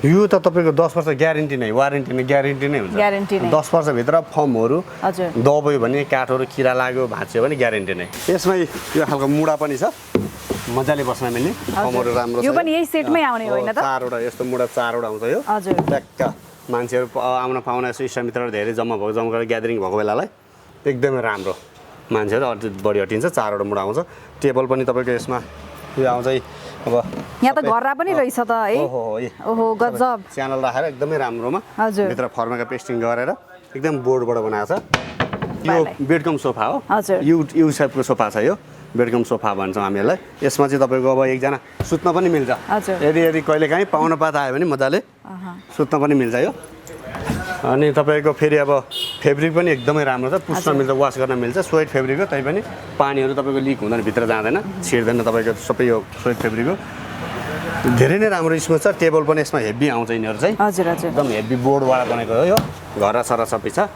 यो त तपाईँको 10 वर्ष ग्यारेन्टी नै वारेन्टी नै ग्यारेन्टी नै हुन्छ ग्यारेन्टी नै 10 वर्षभित्र फर्महरू हजुर दबायो भने काठहरू किरा लाग्यो भाँच्यो भने ग्यारेन्टी नै यसमै यो खालको मुढा पनि छ मजाले बस्न मिल्ने फर्महरू राम्रो छ यो पनि यही सेटमै आउने होइन त चारवटा यस्तो मुढा चारवटा आउँछ यो हजुर ट्याक्क मान्छेहरू आउन पाउन यसो इष्टमित्रहरू धेरै जम्मा गरेर ग्यादरिङ भएको बेलालाई एकदमै राम्रो मान्छेहरू अझ बढी हटिन्छ चारवटा मुढा आउँछ टेबल पनि तपाईँको यसमा यो आउँछ अब यहाँ त घररा पनि रहेछ त है ओहो गजब च्यानल राखेर एकदमै राम्रोमा हजुर भित्र फर्माका पेस्टिङ गरेर एकदम बोर्डबाट बनाएको छ यो बेडकम सोफा हो हजुर यु सेपको सोफा छ यो बेडकम सोफा भन्छौँ हामी यसलाई यसमा चाहिँ तपाईँको अब एकजना सुत्न पनि मिल्छ हजुर यदि कहिलेकाहीँ पाहुना पात आयो भने मजाले सुत्न पनि मिल्छ यो अनि तपाईँको फेरि अब फेब्रिक पनि एकदमै राम्रो छ पुस्न मिल्छ वास गर्न मिल्छ स्वेट फेब्रिक हो तै पनि पानीहरू तपाईँको लिक हुँदैन भित्र जाँदैन छिर्दैन तपाईँको सबै यो स्वेट फेब्रिक हो धेरै नै राम्रो स्मुथ छ टेबल पनि यसमा हेभी आउँछ यिनीहरू चाहिँ हजुर हजुर एकदम हेभी बोर्डवाला बनेको हो यो घर र सर सबै छ